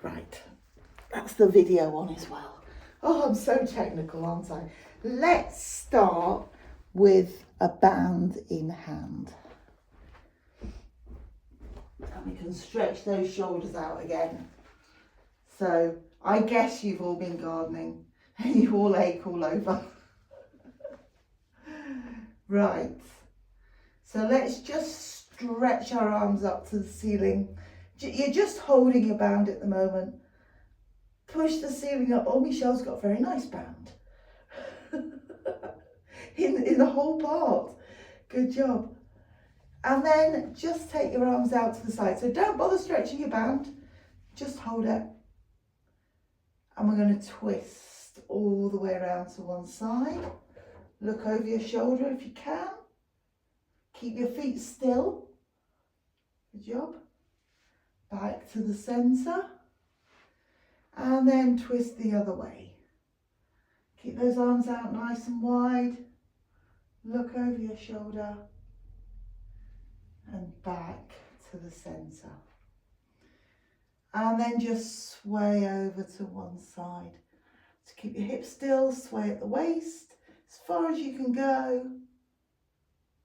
Right, that's the video on as well. Oh, I'm so technical, aren't I? Let's start with a band in hand. And we can stretch those shoulders out again. So I guess you've all been gardening and you all ache all over. Right, so let's just stretch our arms up to the ceiling. You're just holding your band at the moment. Push the ceiling up. Oh, Michelle's got a very nice band. in the whole part. Good job. And then just take your arms out to the side. So don't bother stretching your band. Just hold it. And we're going to twist all the way around to one side. Look over your shoulder if you can. Keep your feet still. Good job. Back to the centre. And then twist the other way. Keep those arms out nice and wide. Look over your shoulder. And back to the centre. And then just sway over to one side. So keep your hips still, sway at the waist, as far as you can go.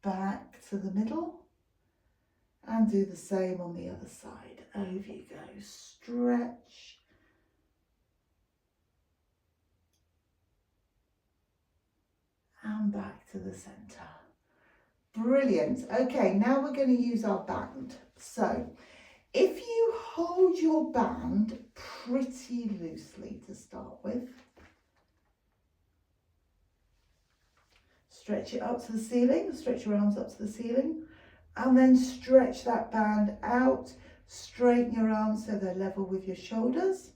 Back to the middle. And do the same on the other side. Over you go. Stretch. And back to the centre. Brilliant. Okay, now we're going to use our band. So, if you hold your band pretty loosely to start with, stretch it up to the ceiling, stretch your arms up to the ceiling, and then stretch that band out, straighten your arms so they're level with your shoulders,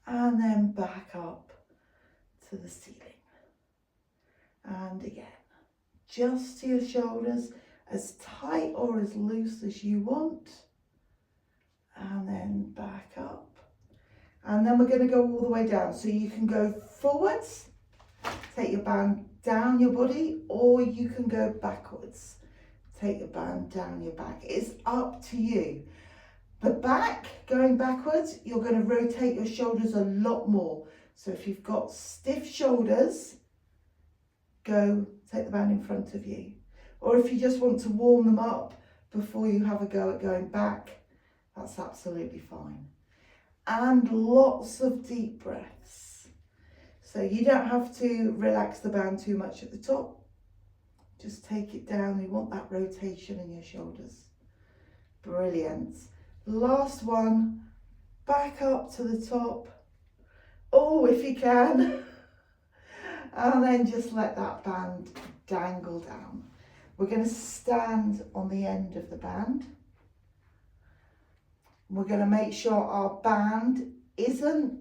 and then back up to the ceiling. And again, just to your shoulders, as tight or as loose as you want, and then back up. And then we're going to go all the way down. So you can go forwards, take your band down your body, or you can go backwards, take your band down your back. It's up to you. The back, going backwards, you're going to rotate your shoulders a lot more. So if you've got stiff shoulders, go take the band in front of you. Or if you just want to warm them up before you have a go at going back, that's absolutely fine. And lots of deep breaths. So you don't have to relax the band too much at the top. Just take it down. You want that rotation in your shoulders. Brilliant. Last one, back up to the top. Oh, if you can. And then just let that band dangle down. We're going to stand on the end of the band. We're going to make sure our band isn't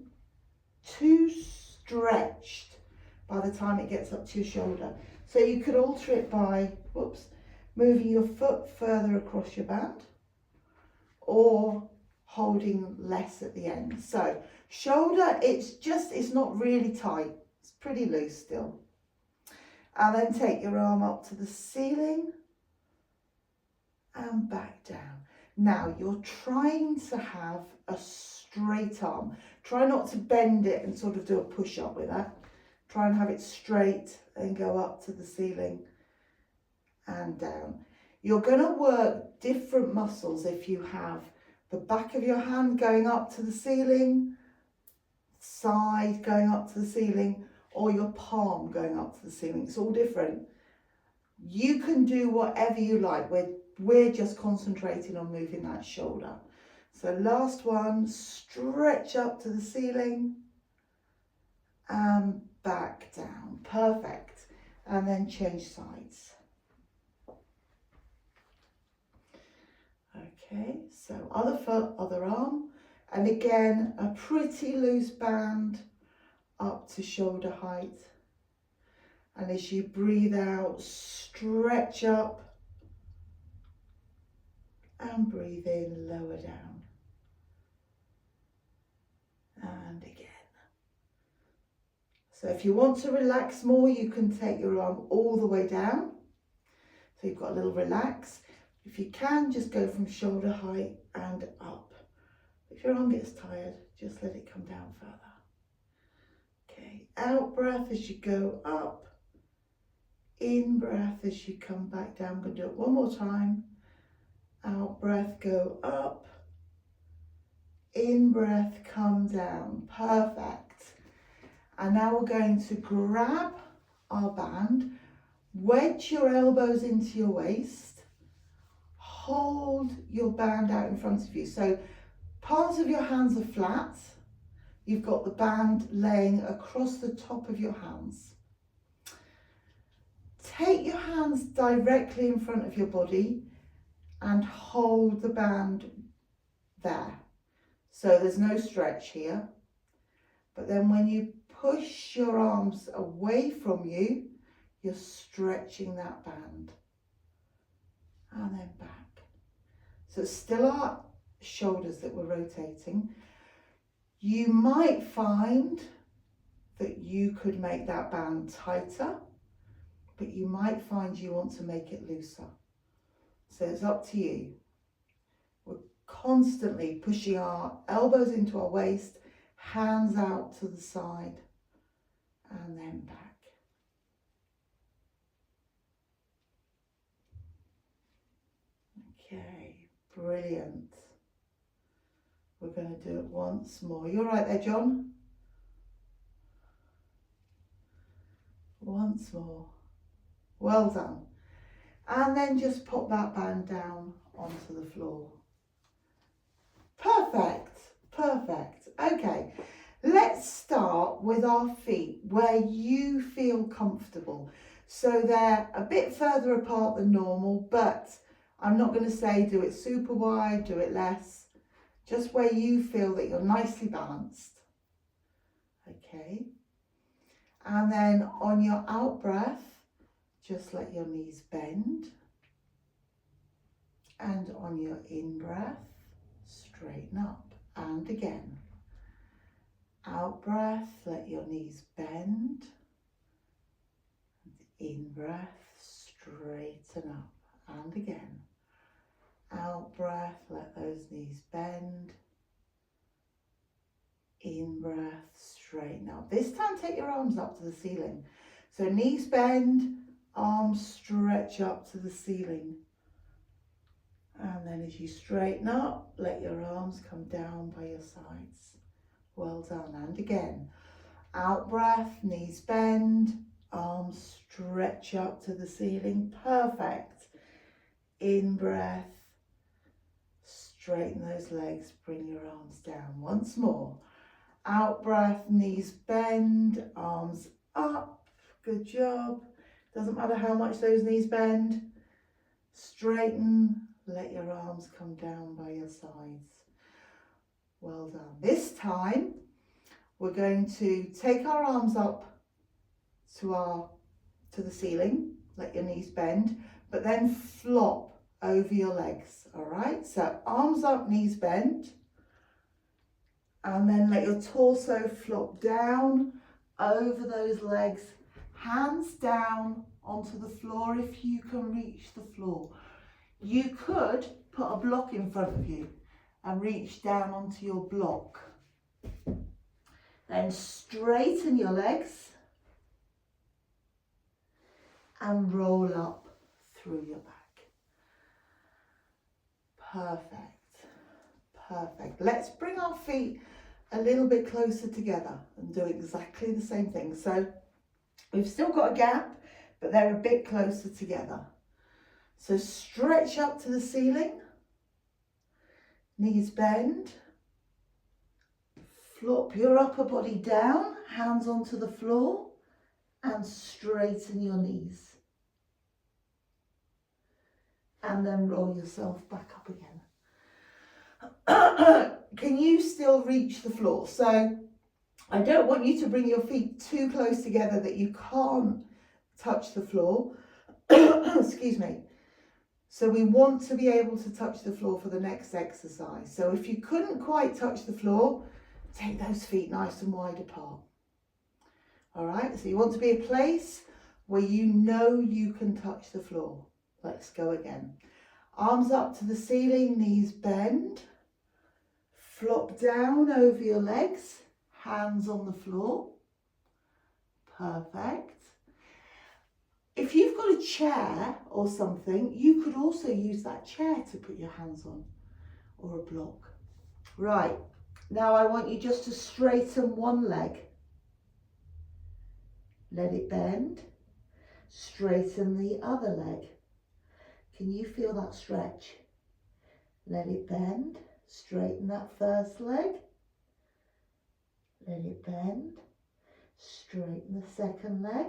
too stretched by the time it gets up to your shoulder. So you could alter it by, moving your foot further across your band or holding less at the end. So shoulder, it's not really tight. It's pretty loose still. And then take your arm up to the ceiling and back down. Now you're trying to have a straight arm. Try not to bend it and sort of do a push up with that. Try and have it straight and go up to the ceiling and down. You're going to work different muscles if you have the back of your hand going up to the ceiling, side going up to the ceiling, or your palm going up to the ceiling. It's all different. You can do whatever you like. We're just concentrating on moving that shoulder. So last one, stretch up to the ceiling and back down. Perfect. And then change sides. Okay, so other foot, other arm. And again, a pretty loose band up to shoulder height. And as you breathe out, stretch up and breathe in, lower down. And again. So if you want to relax more, you can take your arm all the way down. So you've got a little relax. If you can, just go from shoulder height and up. If your arm gets tired, just let it come down further. Okay, out breath as you go up. In breath as you come back down. I'm going to do it one more time. Out breath, go up. In breath, come down. Perfect. And now we're going to grab our band, wedge your elbows into your waist, hold your band out in front of you. So palms of your hands are flat. You've got the band laying across the top of your hands. Take your hands directly in front of your body and hold the band there. So there's no stretch here. But then when you push your arms away from you, you're stretching that band. And then back. So it's still our shoulders that we're rotating. You might find that you could make that band tighter, but you might find you want to make it looser. So it's up to you. We're constantly pushing our elbows into our waist, hands out to the side, and then back. Okay, brilliant. We're going to do it once more. You all right there, John? Once more. Well done. And then just pop that band down onto the floor. Perfect, perfect. Okay, let's start with our feet where you feel comfortable. So they're a bit further apart than normal, but I'm not going to say do it super wide, do it less. Just where you feel that you're nicely balanced. Okay. And then on your out breath, just let your knees bend. And on your in breath, straighten up. And again. Out breath, let your knees bend. In breath, straighten up. And again. Out breath, let those knees bend. In breath, straighten up. This time take your arms up to the ceiling. So knees bend, arms stretch up to the ceiling. And then as you straighten up, let your arms come down by your sides. Well done. And again, out breath, knees bend, arms stretch up to the ceiling. Perfect. In breath, straighten those legs, bring your arms down. Once more. Out breath, knees bend, arms up. Good job. Doesn't matter how much those knees bend. Straighten, let your arms come down by your sides. Well done. This time, we're going to take our arms up to the ceiling. Let your knees bend, but then flop over your legs. All right. So arms up, knees bend. And then let your torso flop down over those legs, hands down onto the floor if you can reach the floor. You could put a block in front of you and reach down onto your block. Then straighten your legs and roll up through your back. Perfect. Perfect. Let's bring our feet a little bit closer together and do exactly the same thing. So we've still got a gap, but they're a bit closer together. So stretch up to the ceiling, knees bend, flop your upper body down, hands onto the floor, and straighten your knees. And then roll yourself back up again. Can you still reach the floor? So I don't want you to bring your feet too close together that you can't touch the floor. Excuse me. So we want to be able to touch the floor for the next exercise. So if you couldn't quite touch the floor, take those feet nice and wide apart. All right, so you want to be a place where you know you can touch the floor. Let's go again. Arms up to the ceiling, knees bend. Flop down over your legs, hands on the floor. Perfect. If you've got a chair or something, you could also use that chair to put your hands on, or a block. Right, now I want you just to straighten one leg. Let it bend. Straighten the other leg. Can you feel that stretch? Let it bend. Straighten that first leg. Let it bend. Straighten the second leg.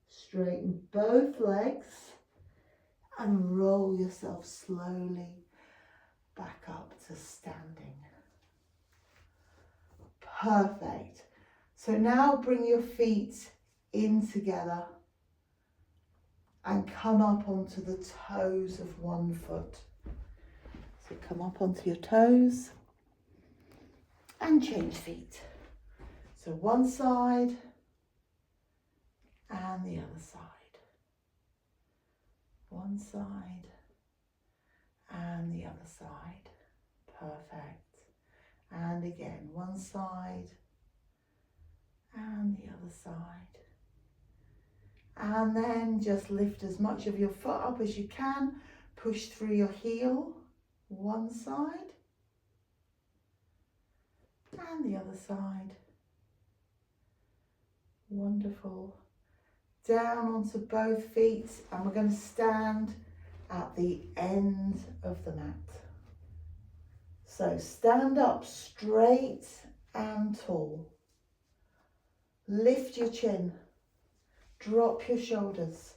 Straighten both legs and roll yourself slowly back up to standing. Perfect. So now bring your feet in together and come up onto the toes of one foot. So come up onto your toes and change feet. So one side and the other side. One side and the other side. Perfect. And again, one side and the other side. And then just lift as much of your foot up as you can. Push through your heel. One side and the other side. Wonderful. Down onto both feet, and we're going to stand at the end of the mat. So stand up straight and tall. Lift your chin. Drop your shoulders.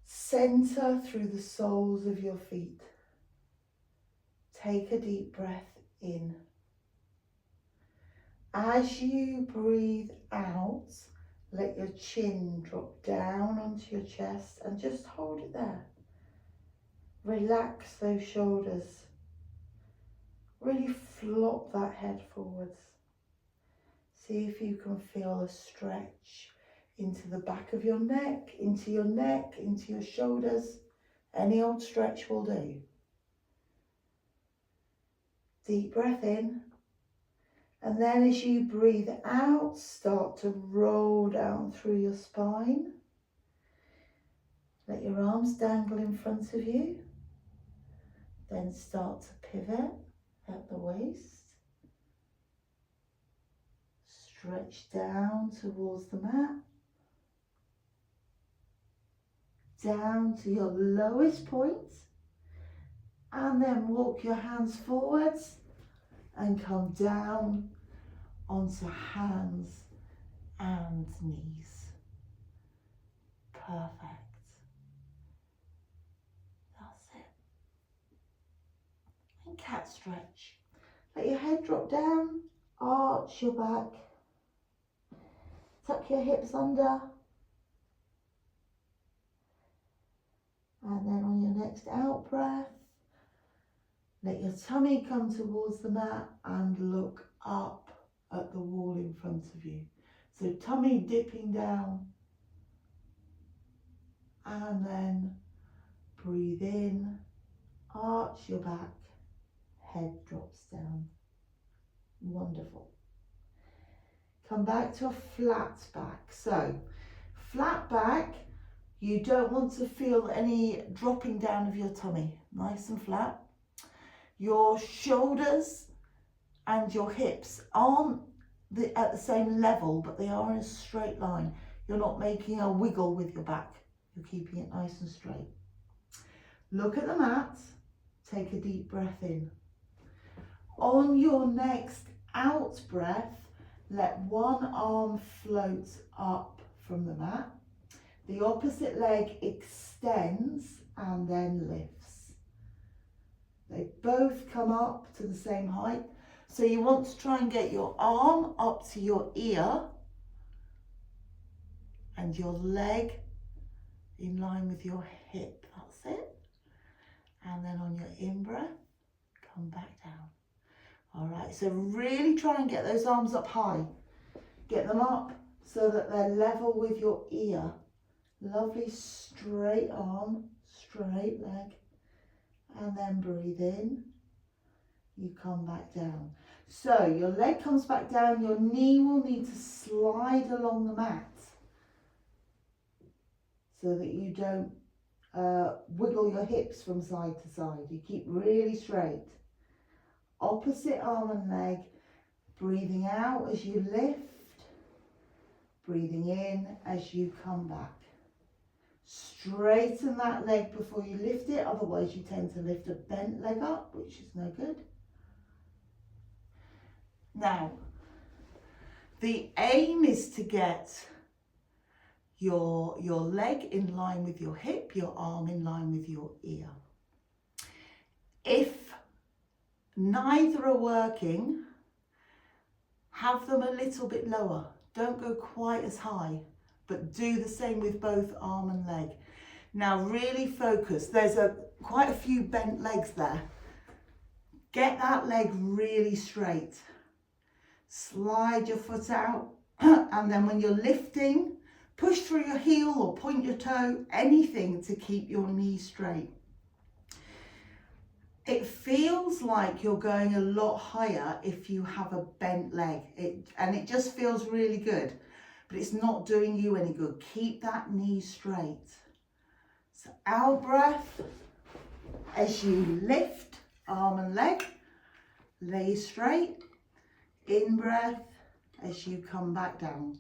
Center through the soles of your feet. Take a deep breath in. As you breathe out, let your chin drop down onto your chest and just hold it there. Relax those shoulders. Really flop that head forwards. See if you can feel a stretch into the back of your neck, into your shoulders. Any old stretch will do. Deep breath in. And then as you breathe out, start to roll down through your spine. Let your arms dangle in front of you. Then start to pivot at the waist. Stretch down towards the mat. Down to your lowest point. And then walk your hands forwards and come down onto hands and knees. Perfect. That's it. And cat stretch. Let your head drop down, arch your back, tuck your hips under, and then on your next out breath, let your tummy come towards the mat and look up at the wall in front of you. So tummy dipping down, and then breathe in, arch your back, head drops down. Wonderful. Come back to a flat back. So flat back, you don't want to feel any dropping down of your tummy. Nice and flat. Your shoulders and your hips aren't at the same level, but they are in a straight line. You're not making a wiggle with your back. You're keeping it nice and straight. Look at the mat. Take a deep breath in. On your next out breath, let one arm float up from the mat. The opposite leg extends and then lifts. They both come up to the same height. So you want to try and get your arm up to your ear and your leg in line with your hip. That's it. And then on your in-breath, come back down. All right, so really try and get those arms up high. Get them up so that they're level with your ear. Lovely straight arm, straight leg. And then breathe in you come back down. So your leg comes back down, your knee will need to slide along the mat so that you don't wiggle your hips from side to side. You keep really straight. Opposite arm and leg, breathing out as you lift, breathing in as you come back. Straighten that leg before you lift it, otherwise you tend to lift a bent leg up, which is no good. Now, the aim is to get your leg in line with your hip, your arm in line with your ear. If neither are working, have them a little bit lower. Don't go quite as high, but do the same with both arm and leg. Now really focus. There's quite a few bent legs there. Get that leg really straight. Slide your foot out, and then when you're lifting, push through your heel or point your toe, anything to keep your knees straight. It feels like you're going a lot higher if you have a bent leg, and it just feels really good, but it's not doing you any good. Keep that knee straight. So out breath as you lift arm and leg, lay straight. In breath as you come back down.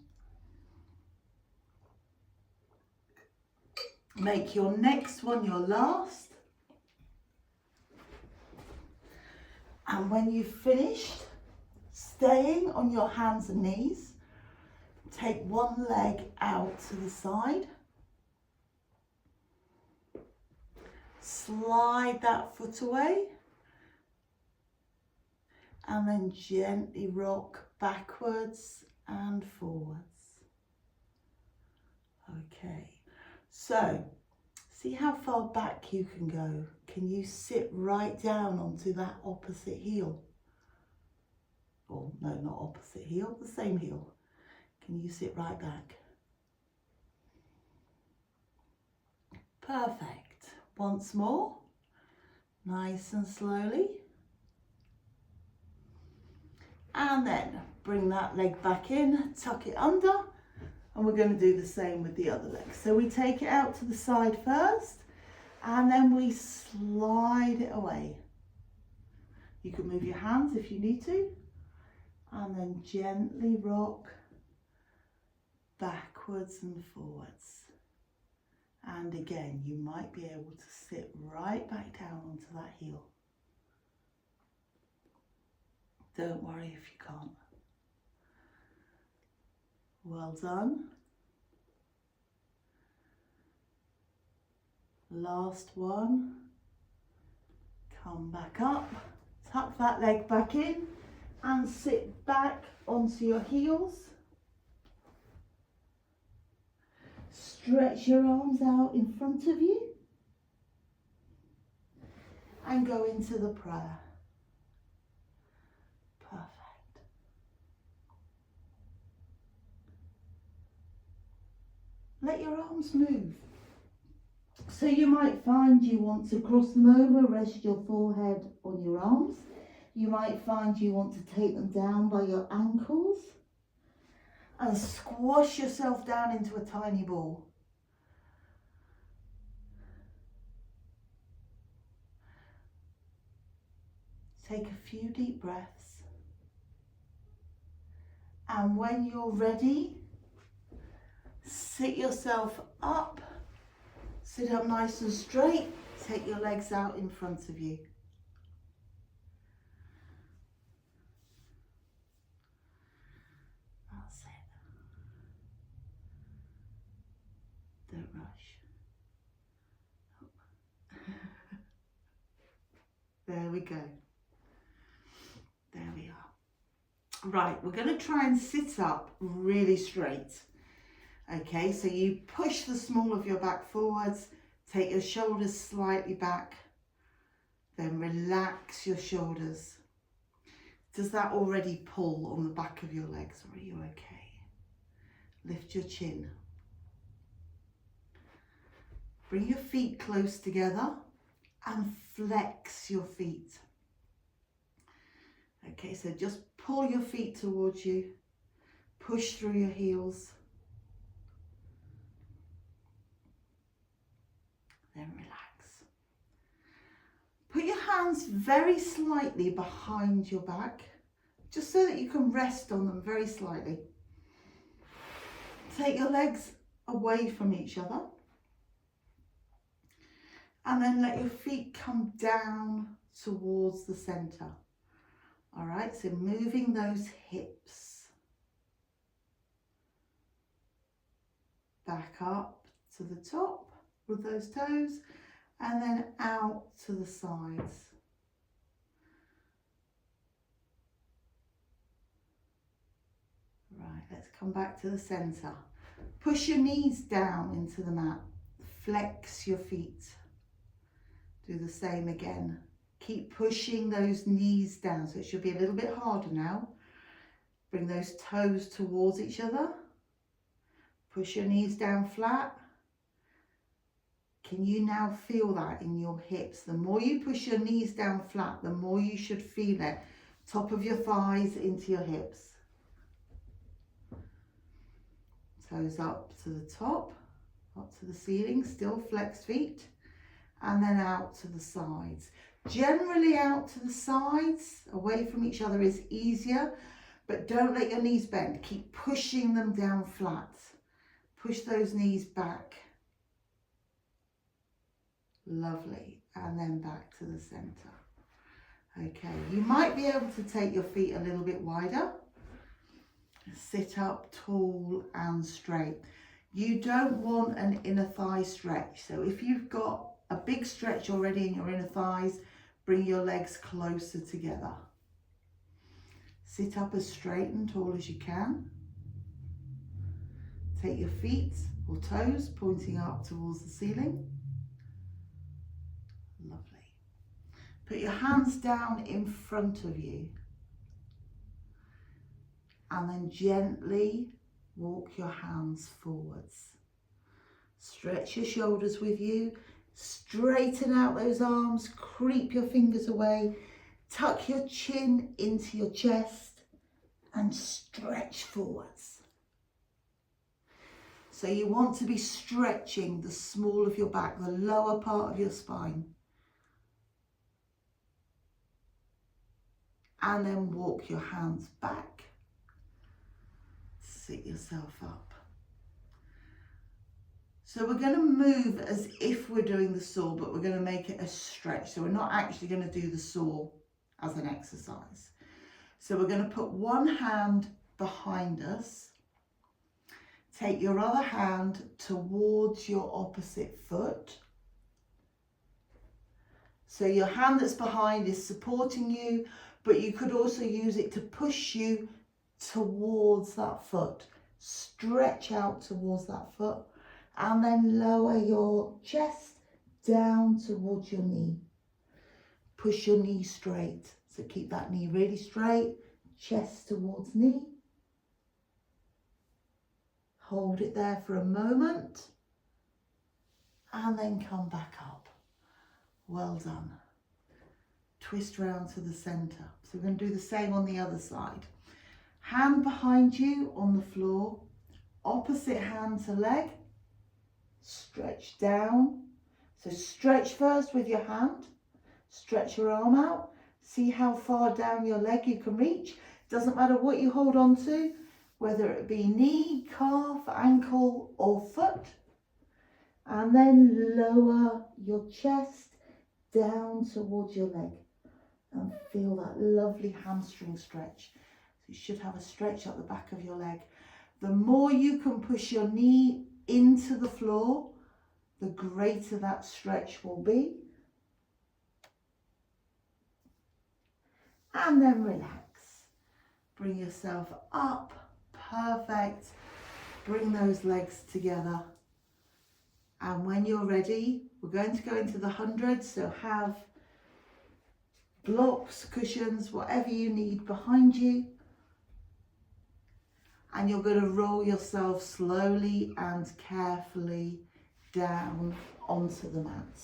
Make your next one your last. And when you've finished, staying on your hands and knees, take one leg out to the side. Slide that foot away. And then gently rock backwards and forwards. Okay, so see how far back you can go. Can you sit right down onto that opposite heel? Or no, not opposite heel, the same heel. Can you sit right back? Perfect. Once more, nice and slowly. And then bring that leg back in, tuck it under, and we're going to do the same with the other leg. So we take it out to the side first, and then we slide it away. You can move your hands if you need to, and then gently rock backwards and forwards. And again, you might be able to sit right back down onto that heel. Don't worry if you can't. Well done. Last one. Come back up, tuck that leg back in and sit back onto your heels. Stretch your arms out in front of you and go into the prayer. Perfect. Let your arms move. So you might find you want to cross them over, rest your forehead on your arms. You might find you want to take them down by your ankles and squash yourself down into a tiny ball. Take a few deep breaths. And when you're ready, sit yourself up. Sit up nice and straight. Take your legs out in front of you. That's it. Don't rush. There we go. There we are. Right, we're going to try and sit up really straight. Okay, so you push the small of your back forwards, take your shoulders slightly back, then relax your shoulders. Does that already pull on the back of your legs, or are you okay? Lift your chin. Bring your feet close together and flex your feet. Okay, so just pull your feet towards you, push through your heels, then relax. Put your hands very slightly behind your back, just so that you can rest on them very slightly. Take your legs away from each other, and then let your feet come down towards the center. All right, so moving those hips back up to the top with those toes, and then out to the sides. Right, let's come back to the center. Push your knees down into the mat. Flex your feet. Do the same again. Keep pushing those knees down, so it should be a little bit harder now. Bring those toes towards each other. Push your knees down flat. Can you now feel that in your hips? The more you push your knees down flat, the more you should feel it. Top of your thighs into your hips. Toes up to the top, up to the ceiling, still flexed feet, and then out to the sides. Generally out to the sides, away from each other is easier, but don't let your knees bend. Keep pushing them down flat. Push those knees back. Lovely. And then back to the center. Okay, you might be able to take your feet a little bit wider. Sit up tall and straight. You don't want an inner thigh stretch. So if you've got a big stretch already in your inner thighs, bring your legs closer together. Sit up as straight and tall as you can. Take your feet or toes pointing up towards the ceiling. Lovely. Put your hands down in front of you. And then gently walk your hands forwards. Stretch your shoulders with you. Straighten out those arms. Creep your fingers away. Tuck your chin into your chest and stretch forwards. So you want to be stretching the small of your back, the lower part of your spine. And then walk your hands back. Sit yourself up. So we're going to move as if we're doing the saw, but we're going to make it a stretch. So we're not actually going to do the saw as an exercise. So we're going to put one hand behind us. Take your other hand towards your opposite foot. So your hand that's behind is supporting you, but you could also use it to push you towards that foot. Stretch out towards that foot and then lower your chest down towards your knee. Push your knee straight. So keep that knee really straight, chest towards knee. Hold it there for a moment and then come back up. Well done. Twist round to the center. So we're going to do the same on the other side. Hand behind you on the floor, opposite hand to leg, stretch down. So stretch first with your hand, stretch your arm out, see how far down your leg you can reach. Doesn't matter what you hold on to, whether it be knee, calf, ankle or foot. And then lower your chest down towards your leg and feel that lovely hamstring stretch. You should have a stretch up the back of your leg. The more you can push your knee into the floor, the greater that stretch will be. And then relax. Bring yourself up. Perfect. Bring those legs together. And when you're ready, we're going to go into the 100. So have blocks, cushions, whatever you need behind you. And you're going to roll yourself slowly and carefully down onto the mat.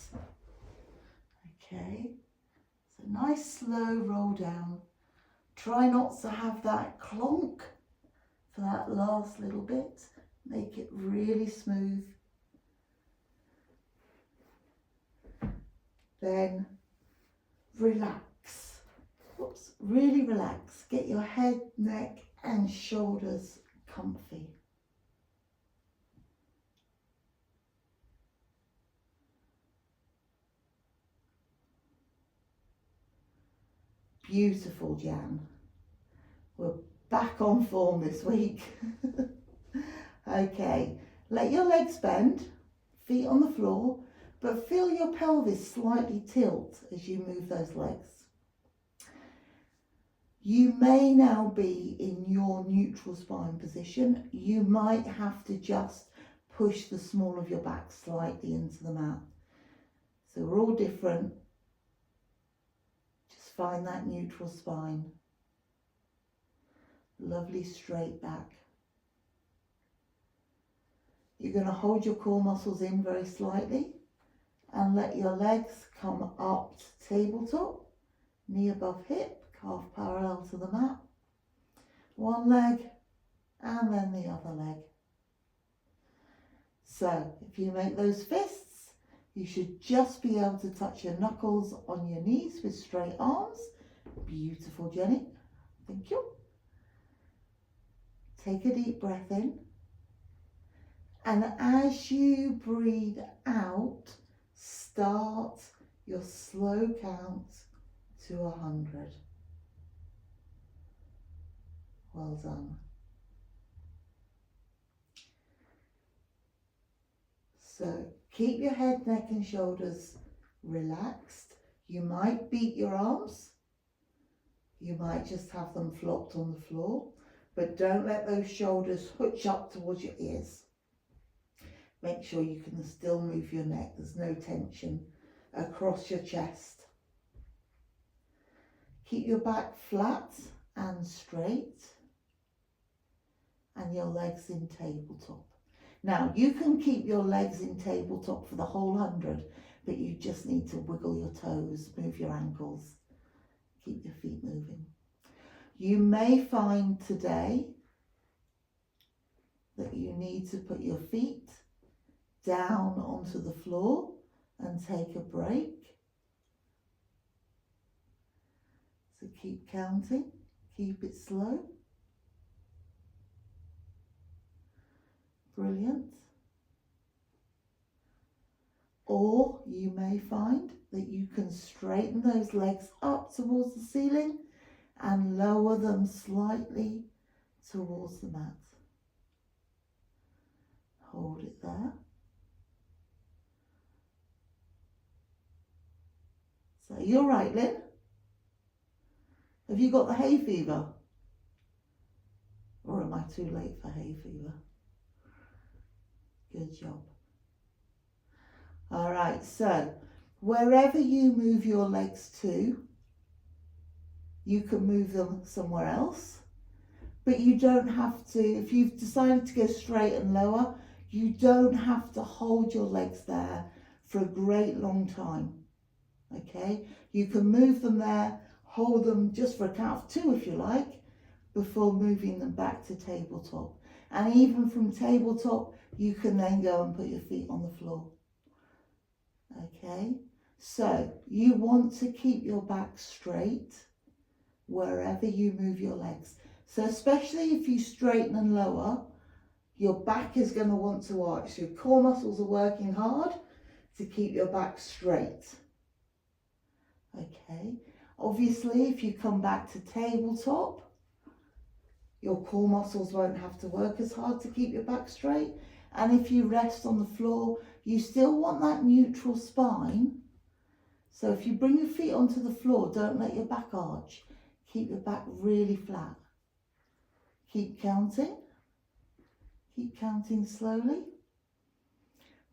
Okay, so nice slow roll down. Try not to have that clonk for that last little bit. Make it really smooth. Then relax. Whoops, really relax. Get your head, neck and shoulders comfy. Beautiful, Jan. We're back on form this week. Okay, let your legs bend, feet on the floor, but feel your pelvis slightly tilt as you move those legs. You may now be in your neutral spine position. You might have to just push the small of your back slightly into the mat. So we're all different. Just find that neutral spine. Lovely straight back. You're going to hold your core muscles in very slightly and let your legs come up to tabletop, knee above hip, calf parallel to the mat. One leg and then the other leg. So if you make those fists, you should just be able to touch your knuckles on your knees with straight arms. Beautiful, Jenny. Thank you. Take a deep breath in. And as you breathe out, start your slow count to 100. Well done. So keep your head, neck and shoulders relaxed. You might beat your arms. You might just have them flopped on the floor, but don't let those shoulders hooch up towards your ears. Make sure you can still move your neck. There's no tension across your chest. Keep your back flat and straight and your legs in tabletop. Now you can keep your legs in tabletop for the whole 100, but you just need to wiggle your toes, move your ankles, keep your feet moving. You may find today that you need to put your feet down onto the floor and take a break. So keep counting, keep it slow. Brilliant. Or you may find that you can straighten those legs up towards the ceiling and lower them slightly towards the mat. Hold it there. So you're right, Lynn. Have you got the hay fever? Or am I too late for hay fever? Good job. All right, so wherever you move your legs to, you can move them somewhere else, but you don't have to, if you've decided to go straight and lower, you don't have to hold your legs there for a great long time. Okay, you can move them there, hold them just for a count of 2 if you like, before moving them back to tabletop. And even from tabletop, you can then go and put your feet on the floor. Okay, so you want to keep your back straight wherever you move your legs. So especially if you straighten and lower, your back is going to want to arch. Your core muscles are working hard to keep your back straight. Okay, obviously if you come back to tabletop, your core muscles won't have to work as hard to keep your back straight. And if you rest on the floor, you still want that neutral spine. So if you bring your feet onto the floor, don't let your back arch. Keep your back really flat. Keep counting. Keep counting slowly.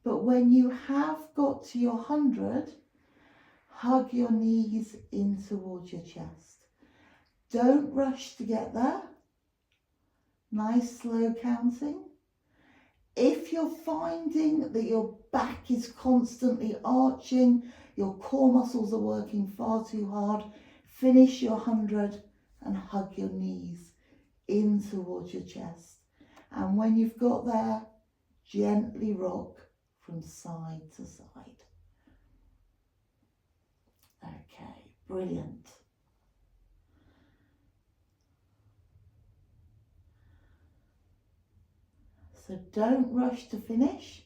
But when you have got to your 100, hug your knees in towards your chest. Don't rush to get there. Nice slow counting. If you're finding that your back is constantly arching, your core muscles are working far too hard, finish your 100 and hug your knees in towards your chest. And when you've got there, gently rock from side to side. Okay, brilliant. So don't rush to finish.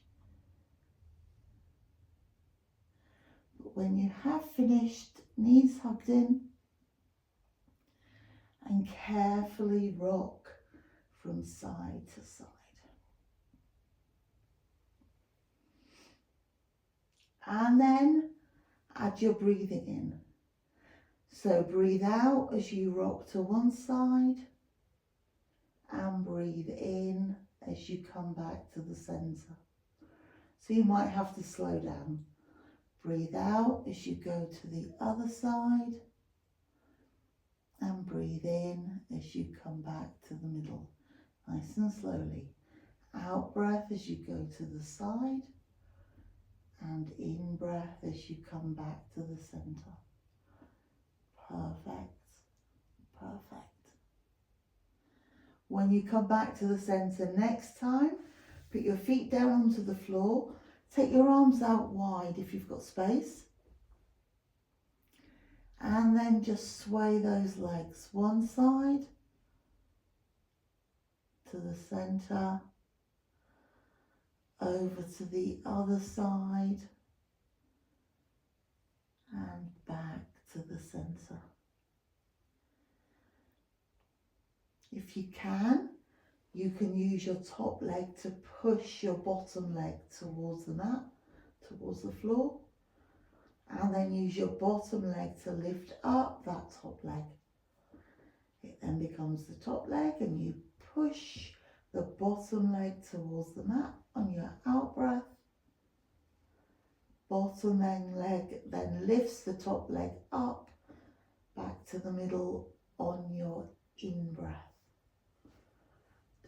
But when you have finished, knees hugged in, and carefully rock from side to side. And then add your breathing in. So breathe out as you rock to one side, and breathe in as you come back to the centre. So you might have to slow down. Breathe out as you go to the other side, and breathe in as you come back to the middle, nice and slowly. Out breath as you go to the side, and in breath as you come back to the centre. Perfect, perfect. When you come back to the centre next time, put your feet down onto the floor, take your arms out wide if you've got space, and then just sway those legs one side to the centre, over to the other side, and back to the centre. If you can use your top leg to push your bottom leg towards the mat, towards the floor, and then use your bottom leg to lift up that top leg. It then becomes the top leg, and you push the bottom leg towards the mat on your out breath. Bottom leg then lifts the top leg up back to the middle on your in breath.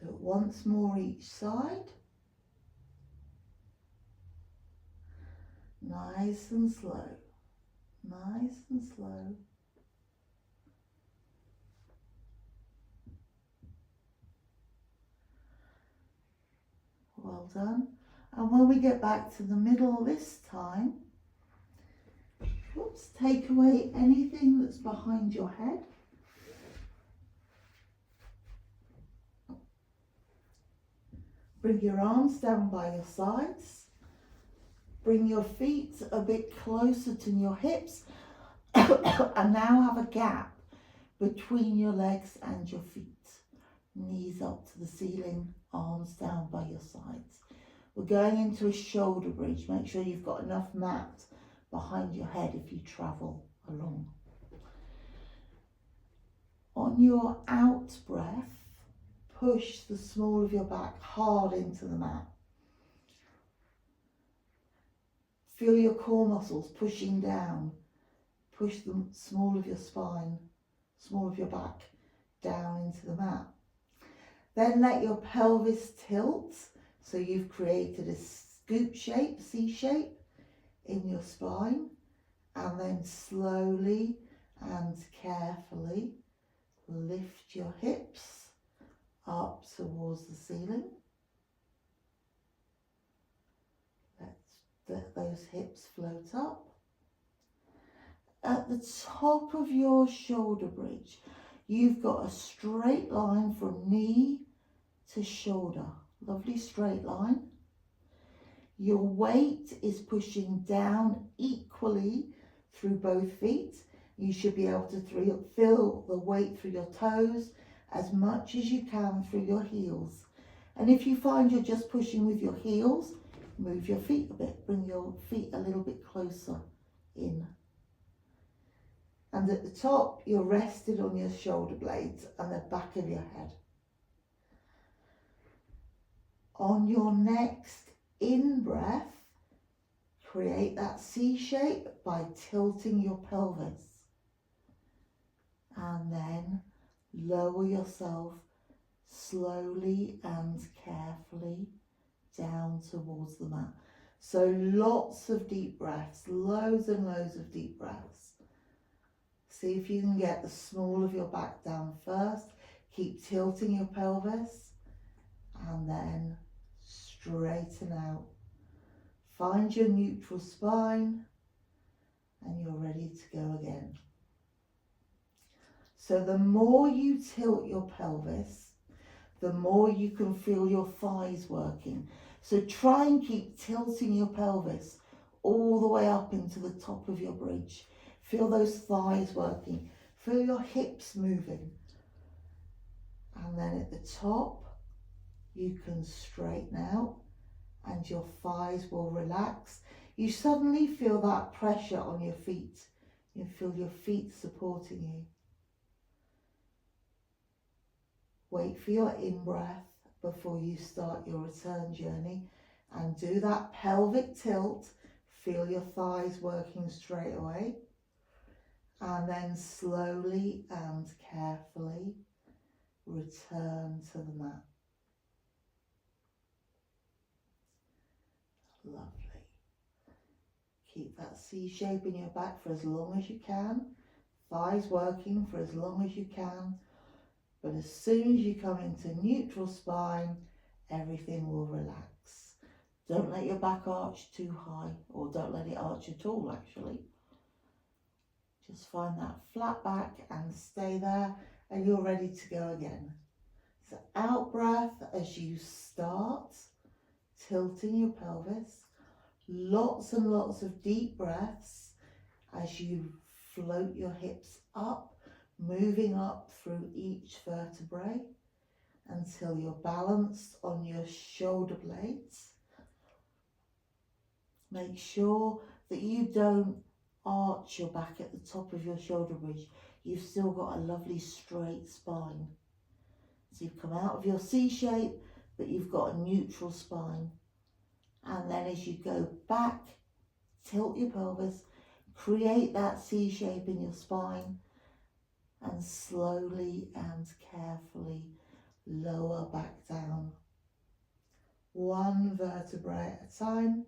Do it once more each side. Nice and slow, nice and slow. Well done. And when we get back to the middle this time, take away anything that's behind your head. Bring your arms down by your sides. Bring your feet a bit closer to your hips and now have a gap between your legs and your feet. Knees up to the ceiling, arms down by your sides. We're going into a shoulder bridge. Make sure you've got enough mat behind your head if you travel along. On your out breath, push the small of your back hard into the mat. Feel your core muscles pushing down. Push the small of your spine, small of your back, down into the mat. Then let your pelvis tilt, so you've created a scoop shape, C shape in your spine, and then slowly and carefully lift your hips up towards the ceiling. Let those hips float up. At the top of your shoulder bridge, you've got a straight line from knee to shoulder. Lovely straight line. Your weight is pushing down equally through both feet. You should be able to feel the weight through your toes as much as you can through your heels. And if you find you're just pushing with your heels, move your feet a bit. Bring your feet a little bit closer in. And at the top, you're rested on your shoulder blades and the back of your head. On your next in-breath, create that C shape by tilting your pelvis. And then lower yourself slowly and carefully down towards the mat. So lots of deep breaths, loads and loads of deep breaths. See if you can get the small of your back down first. Keep tilting your pelvis and then straighten out. Find your neutral spine and you're ready to go again. So the more you tilt your pelvis, the more you can feel your thighs working. So try and keep tilting your pelvis all the way up into the top of your bridge. Feel those thighs working. Feel your hips moving. And then at the top, you can straighten out and your thighs will relax. You suddenly feel that pressure on your feet. You feel your feet supporting you. Wait for your in-breath before you start your return journey and do that pelvic tilt. Feel your thighs working straight away. And then slowly and carefully return to the mat. Lovely. Keep that C shape in your back for as long as you can. Thighs working for as long as you can. But as soon as you come into neutral spine, everything will relax. Don't let your back arch too high, or don't let it arch at all actually. Just find that flat back and stay there and you're ready to go again. So out breath as you start tilting your pelvis. Lots and lots of deep breaths as you float your hips up, moving up through each vertebrae until you're balanced on your shoulder blades. Make sure that you don't arch your back at the top of your shoulder bridge. You've still got a lovely straight spine. So you've come out of your C shape, but you've got a neutral spine. And then as you go back, tilt your pelvis, create that C shape in your spine, and slowly and carefully lower back down. One vertebrae at a time.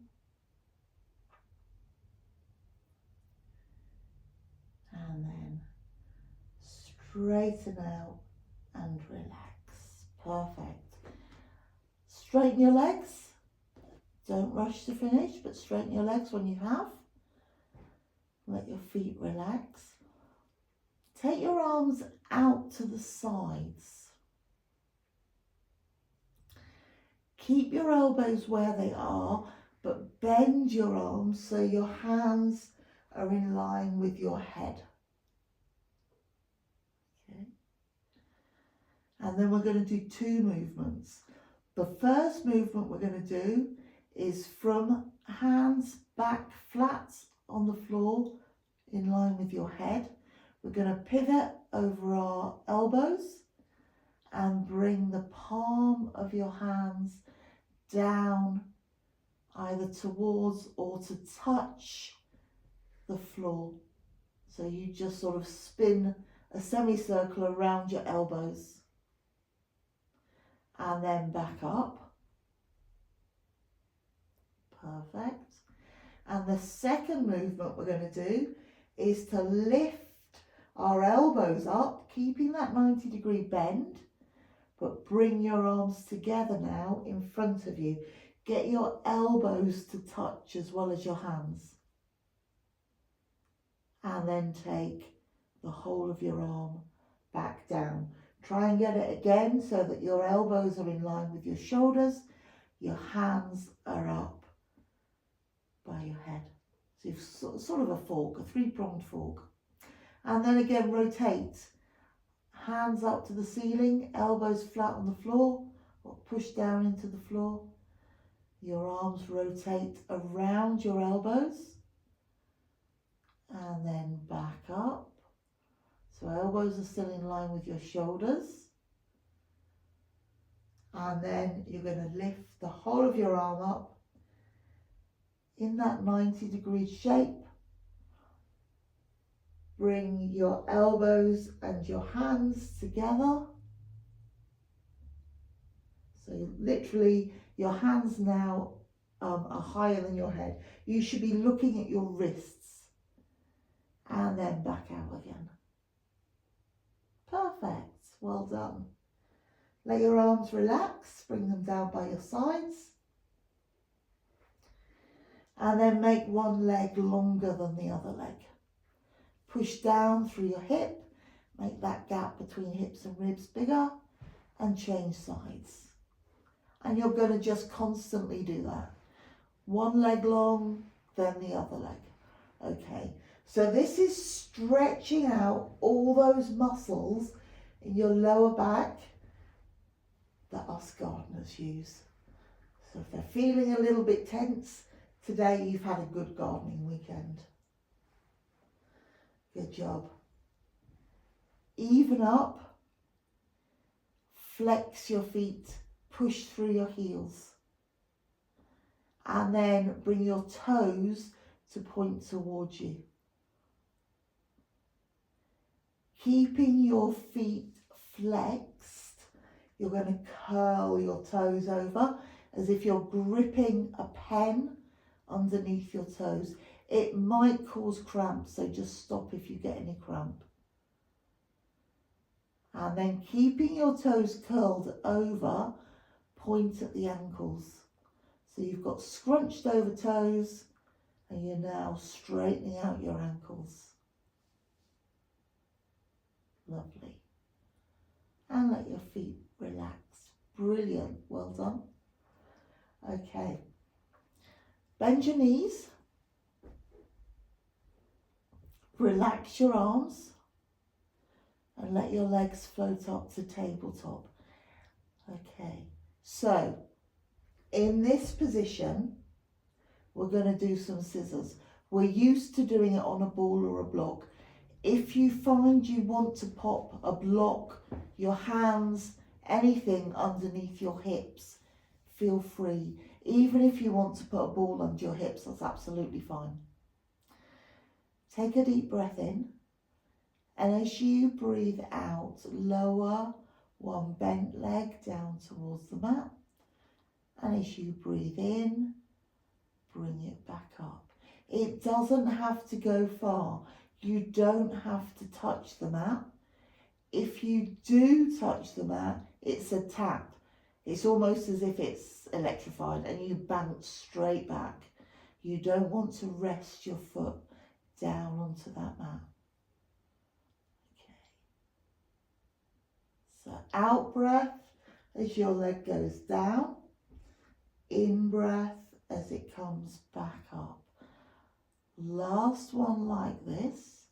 And then straighten out and relax. Perfect. Straighten your legs. Don't rush to finish, but straighten your legs when you have. Let your feet relax. Take your arms out to the sides. Keep your elbows where they are, but bend your arms so your hands are in line with your head. Okay. And then we're going to do two movements. The first movement we're going to do is from hands back flat on the floor in line with your head. We're going to pivot over our elbows and bring the palm of your hands down either towards or to touch the floor. So you just sort of spin a semicircle around your elbows and then back up. Perfect. And the second movement we're going to do is to lift our elbows up, keeping that 90-degree bend, but bring your arms together now in front of you. Get your elbows to touch as well as your hands. And then take the whole of your arm back down. Try and get it again so that your elbows are in line with your shoulders. Your hands are up by your head. So you've sort of a fork, a three-pronged fork. And then again, rotate. Hands up to the ceiling, elbows flat on the floor, or push down into the floor. Your arms rotate around your elbows. And then back up. So elbows are still in line with your shoulders. And then you're going to lift the whole of your arm up in that 90-degree shape. Bring your elbows and your hands together. So literally your hands now are higher than your head. You should be looking at your wrists. And then back out again. done. Let your arms relax, bring them down by your sides. And then make one leg longer than the other leg. Push down through your hip, make that gap between hips and ribs bigger, and change sides. And you're going to just constantly do that. One leg long, then the other leg. Okay, so this is stretching out all those muscles in your lower back that us gardeners use. So if they're feeling a little bit tense, today you've had a good gardening weekend. Good job. Even up, flex your feet, push through your heels. And then bring your toes to point towards you. Keeping your feet flexed, you're going to curl your toes over as if you're gripping a pen underneath your toes. It might cause cramps, so just stop if you get any cramp. And then keeping your toes curled over, point at the ankles. So you've got scrunched over toes and you're now straightening out your ankles. Lovely. And let your feet relax. Brilliant. Well done. Okay. Bend your knees. Relax your arms. And let your legs float up to tabletop. Okay. So, in this position, we're going to do some scissors. We're used to doing it on a ball or a block. If you find you want to pop a block, your hands, anything underneath your hips, feel free. Even if you want to put a ball under your hips, that's absolutely fine. Take a deep breath in. And as you breathe out, lower one bent leg down towards the mat. And as you breathe in, bring it back up. It doesn't have to go far. You don't have to touch the mat. If you do touch the mat, it's a tap. It's almost as if it's electrified and you bounce straight back. You don't want to rest your foot down onto that mat. Okay. So out breath as your leg goes down. In breath as it comes back up. Last one like this.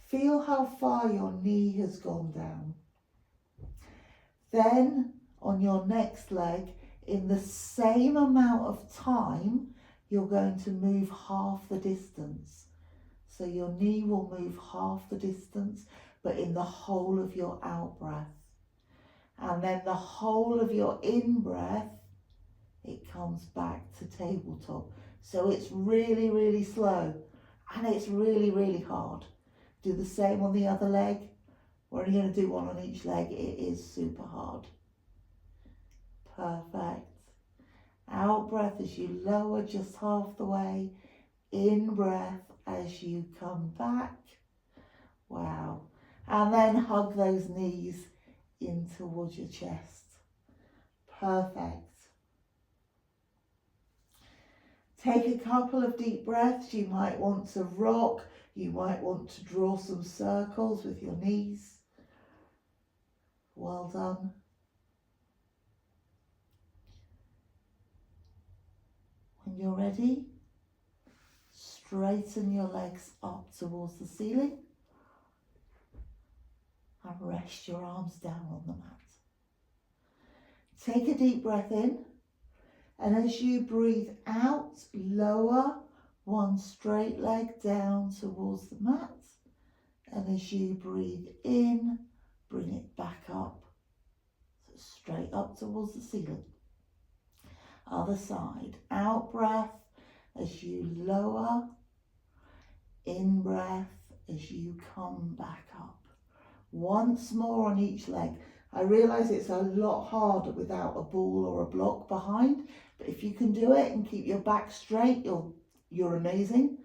Feel how far your knee has gone down. Then on your next leg, in the same amount of time, you're going to move half the distance. So your knee will move half the distance, but in the whole of your out breath. And then the whole of your in breath, it comes back to tabletop. So it's really, really slow and it's really, really hard. Do the same on the other leg. We're only going to do one on each leg. It is super hard. Perfect. Out breath as you lower just half the way. In breath as you come back. Wow. And then hug those knees in towards your chest. Perfect. Take a couple of deep breaths. You might want to rock. You might want to draw some circles with your knees. Well done. When you're ready, straighten your legs up towards the ceiling and rest your arms down on the mat. Take a deep breath in. And as you breathe out, lower one straight leg down towards the mat. And as you breathe in, bring it back up. So straight up towards the ceiling. Other side. Out breath as you lower. In breath as you come back up. Once more on each leg. I realise it's a lot harder without a ball or a block behind, but if you can do it and keep your back straight, you're amazing.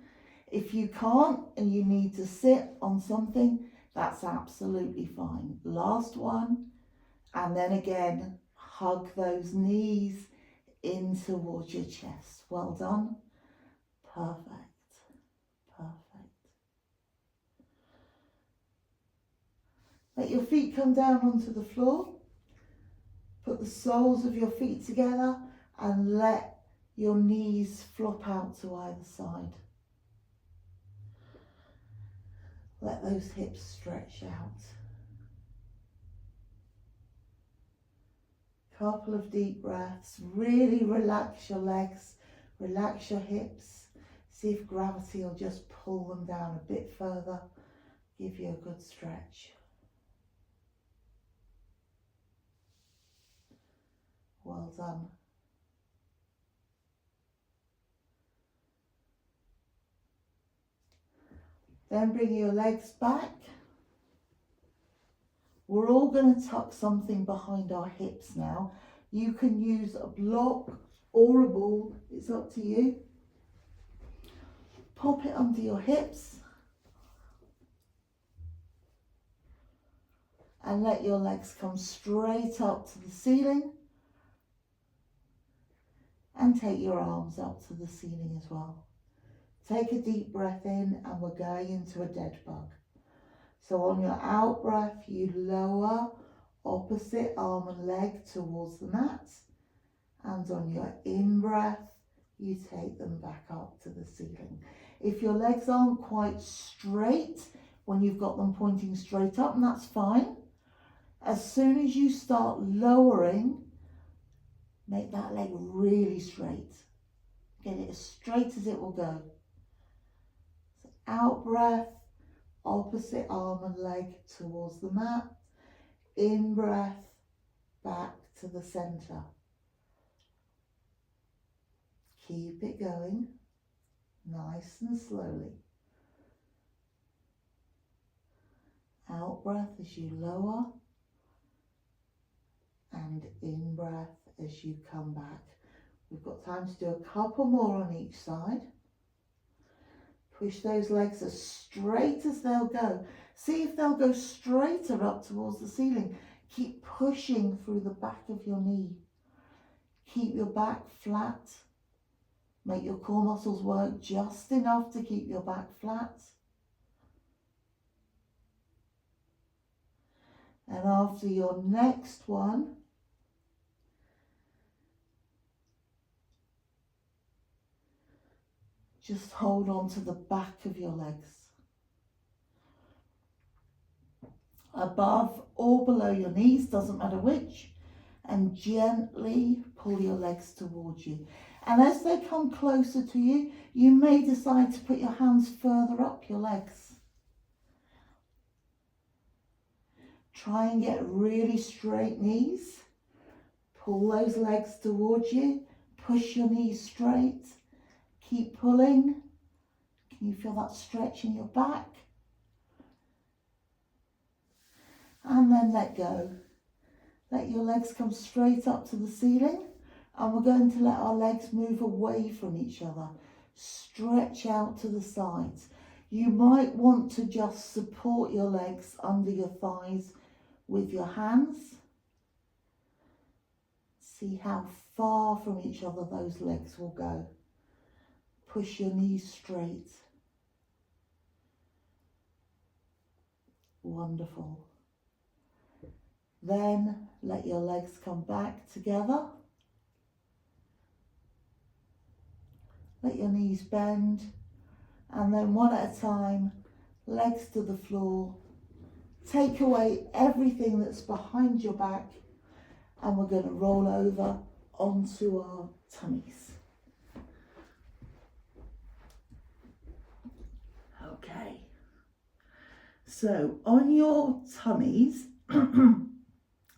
If you can't and you need to sit on something, That's absolutely fine. Last one, and then again, hug those knees in towards your chest. Well done. Perfect. Perfect. Let your feet come down onto the floor. Put the soles of your feet together and let your knees flop out to either side. Let those hips stretch out. Couple of deep breaths. Really relax your legs, relax your hips. See if gravity will just pull them down a bit further. Give you a good stretch. Well done. Then bring your legs back. We're all going to tuck something behind our hips now. You can use a block or a ball, it's up to you. Pop it under your hips and let your legs come straight up to the ceiling, and take your arms up to the ceiling as well. Take a deep breath in, and we're going into a dead bug. So on your out breath, you lower opposite arm and leg towards the mat. And on your in breath, you take them back up to the ceiling. If your legs aren't quite straight when you've got them pointing straight up, and that's fine. As soon as you start lowering, make that leg really straight. Get it as straight as it will go. So out breath, opposite arm and leg towards the mat. In breath, back to the center. Keep it going, nice and slowly. Out breath as you lower, and in breath as you come back. We've got time to do a couple more on each side. Push those legs as straight as they'll go. See if they'll go straighter up towards the ceiling. Keep pushing through the back of your knee. Keep your back flat. Make your core muscles work just enough to keep your back flat. And after your next one, just hold on to the back of your legs. Above or below your knees, doesn't matter which, and gently pull your legs towards you. And as they come closer to you, you may decide to put your hands further up your legs. Try and get really straight knees. Pull those legs towards you. Push your knees straight. Keep pulling. Can you feel that stretch in your back? And then let go. Let your legs come straight up to the ceiling. And we're going to let our legs move away from each other. Stretch out to the sides. You might want to just support your legs under your thighs with your hands. See how far from each other those legs will go. Push your knees straight. Wonderful. Then let your legs come back together. Let your knees bend, and then one at a time, legs to the floor. Take away everything that's behind your back, and we're going to roll over onto our tummies. Okay, so on your tummies,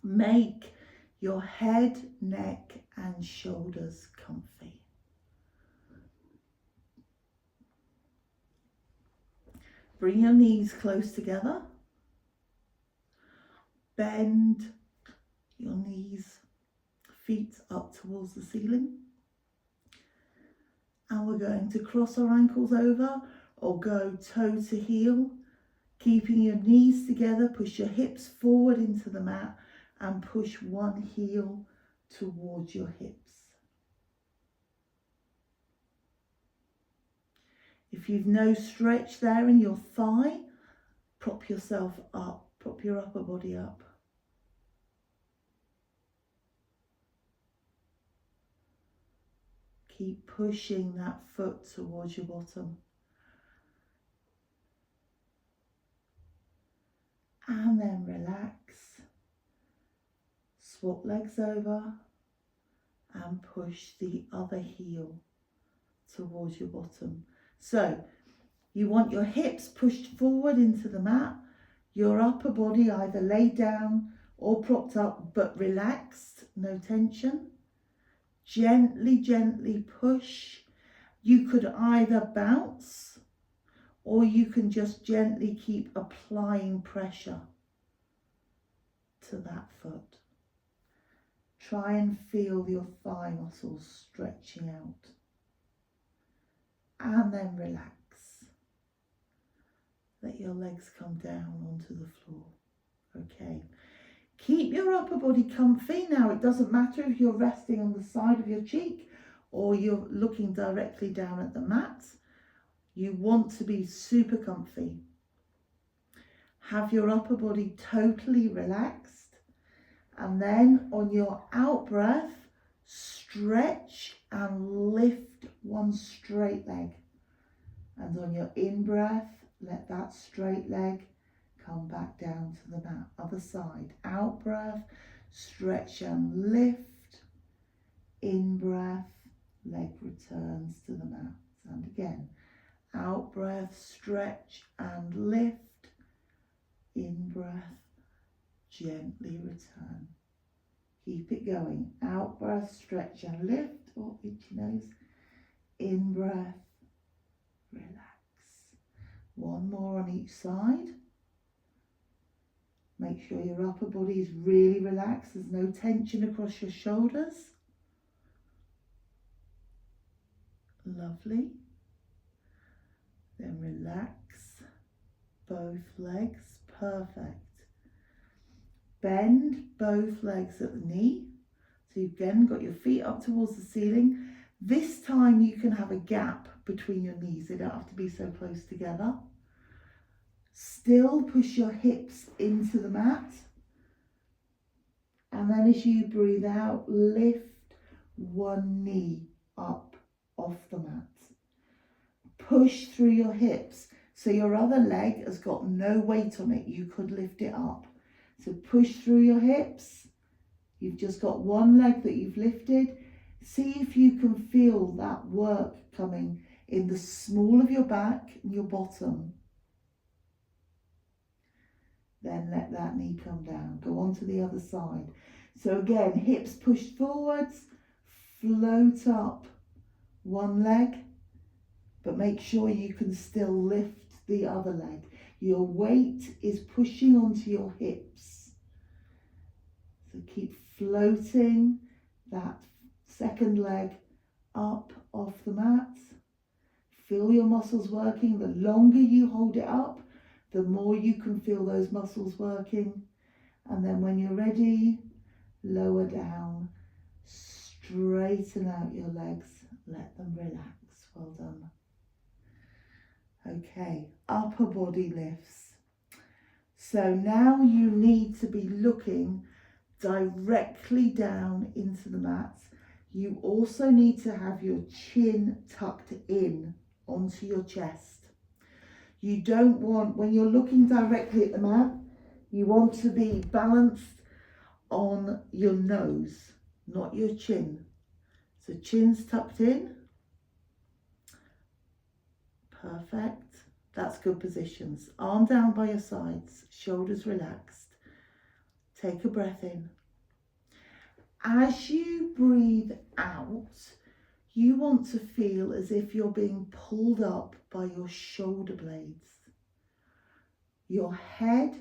make your head, neck and shoulders comfy. Bring your knees close together. Bend your knees, feet up towards the ceiling. And we're going to cross our ankles over or go toe to heel. Keeping your knees together, push your hips forward into the mat and push one heel towards your hips. If you've no stretch there in your thigh, prop yourself up, prop your upper body up. Keep pushing that foot towards your bottom. And then relax. Swap legs over and push the other heel towards your bottom. So you want your hips pushed forward into the mat, your upper body either laid down or propped up but relaxed, no tension. Gently, gently push. You could either bounce or you can just gently keep applying pressure to that foot. Try and feel your thigh muscles stretching out. And then relax. Let your legs come down onto the floor. Okay. Keep your upper body comfy. Now, it doesn't matter if you're resting on the side of your cheek or you're looking directly down at the mat. You want to be super comfy. Have your upper body totally relaxed. And then on your out breath, stretch and lift one straight leg. And on your in breath, let that straight leg come back down to the mat. Other side. Out breath, stretch and lift. In breath, leg returns to the mat. And again, out breath, stretch and lift. In breath, gently return. Keep it going. Out breath, stretch and lift. Oh, itchy nose. In breath, relax. One more on each side. Make sure your upper body is really relaxed. There's no tension across your shoulders. Lovely. Then relax both legs. Perfect. Bend both legs at the knee. So you've again got your feet up towards the ceiling. This time you can have a gap between your knees. They don't have to be so close together. Still push your hips into the mat. And then as you breathe out, lift one knee up off the mat. Push through your hips. So your other leg has got no weight on it. You could lift it up. So push through your hips. You've just got one leg that you've lifted. See if you can feel that work coming in the small of your back and your bottom. Then let that knee come down. Go on to the other side. So again, hips pushed forwards, float up one leg, but make sure you can still lift the other leg. Your weight is pushing onto your hips. So keep floating that second leg up off the mat. Feel your muscles working. The longer you hold it up, the more you can feel those muscles working. And then when you're ready, lower down, straighten out your legs, let them relax. Well done. Okay, upper body lifts. So now you need to be looking directly down into the mat. You also need to have your chin tucked in onto your chest. You don't want, when you're looking directly at the mat, you want to be balanced on your nose, not your chin. So chin's tucked in. Perfect. That's good positions. Arm down by your sides, shoulders relaxed. Take a breath in. As you breathe out, you want to feel as if you're being pulled up by your shoulder blades. Your head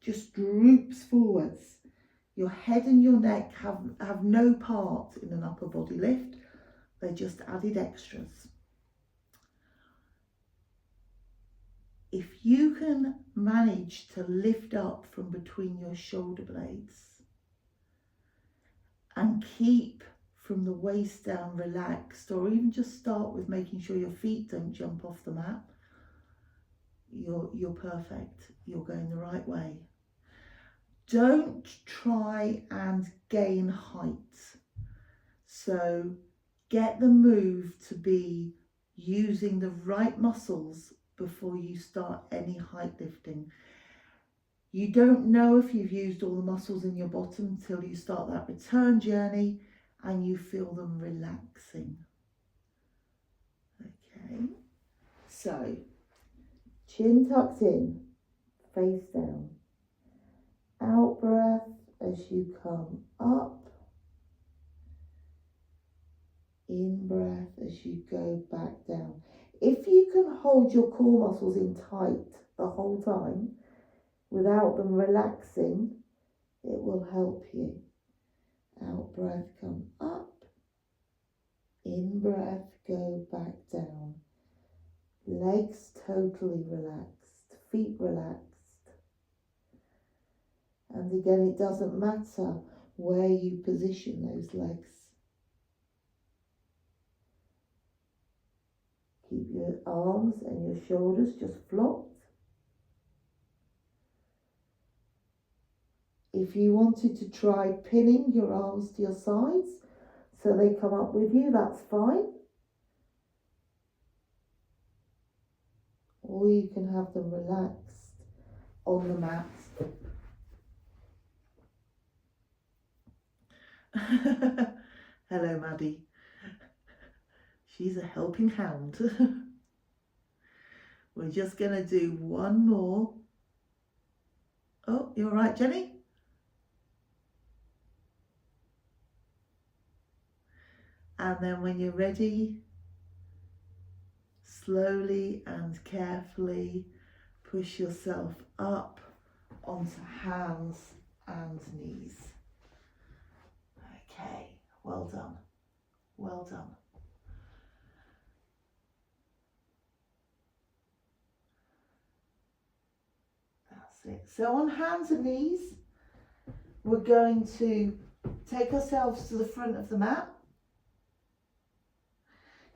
just droops forwards. Your head and your neck have no part in an upper body lift. They're just added extras. if you can manage to lift up from between your shoulder blades and keep from the waist down relaxed, or even just start with making sure your feet don't jump off the mat, you're perfect. You're going the right way. Don't try and gain height. So get the move to be using the right muscles before you start any height lifting. You don't know if you've used all the muscles in your bottom until you start that return journey and you feel them relaxing. Okay, so chin tucked in, face down. Out breath as you come up. In breath as you go back down. If you can hold your core muscles in tight the whole time without them relaxing, it will help you. Out breath, come up. In breath, go back down. Legs totally relaxed, feet relaxed. And again, it doesn't matter where you position those legs. Keep your arms and your shoulders just flopped. If you wanted to try pinning your arms to your sides so they come up with you, that's fine. Or you can have them relaxed on the mat. Hello, Maddie. She's a helping hand. We're just going to do one more. Oh, you all right, Jenny? And then when you're ready, slowly and carefully push yourself up onto hands and knees. Okay, well done. Well done. That's it. So on hands and knees, we're going to take ourselves to the front of the mat.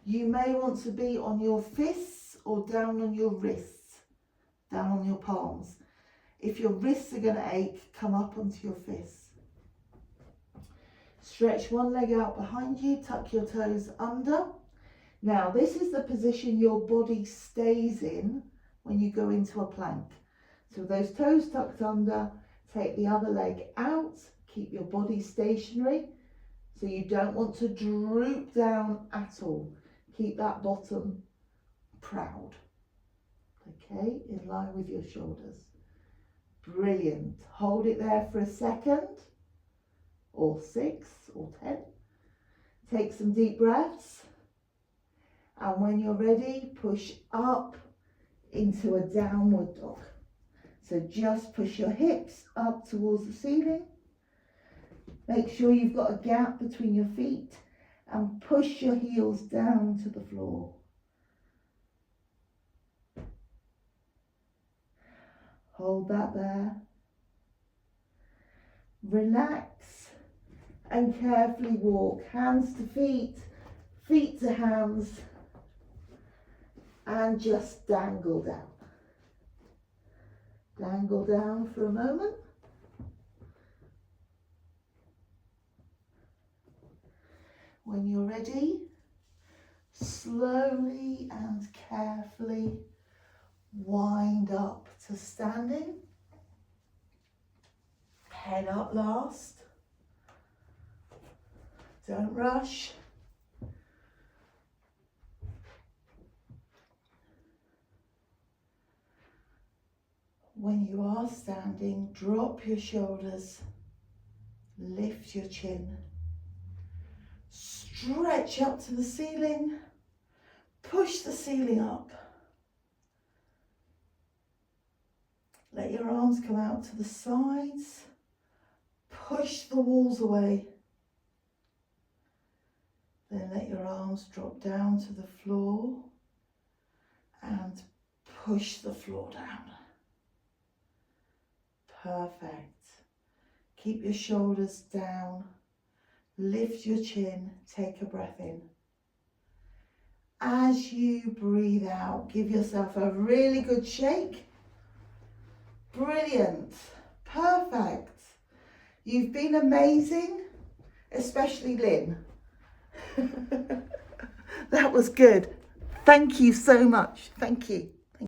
You may want to be on your fists or down on your wrists, down on your palms. If your wrists are going to ache, come up onto your fists. Stretch one leg out behind you, tuck your toes under. Now, this is the position your body stays in when you go into a plank. So those toes tucked under, take the other leg out, keep your body stationary. So you don't want to droop down at all. Keep that bottom proud. Okay, in line with your shoulders. Brilliant. Hold it there for a second, or 6 or 10. Take some deep breaths. And when you're ready, push up into a downward dog. So just push your hips up towards the ceiling. Make sure you've got a gap between your feet and push your heels down to the floor. Hold that there. Relax and carefully walk hands to feet, feet to hands, and just dangle down. Dangle down for a moment. When you're ready, slowly and carefully wind up to standing. Head up last. Don't rush. When you are standing, drop your shoulders, lift your chin, stretch up to the ceiling, push the ceiling up. Let your arms come out to the sides, push the walls away. Then let your arms drop down to the floor and push the floor down. Perfect. Keep your shoulders down. Lift your chin. Take a breath in. As you breathe out, give yourself a really good shake. Brilliant. Perfect. You've been amazing, especially Lynn. That was good. Thank you so much. Thank you.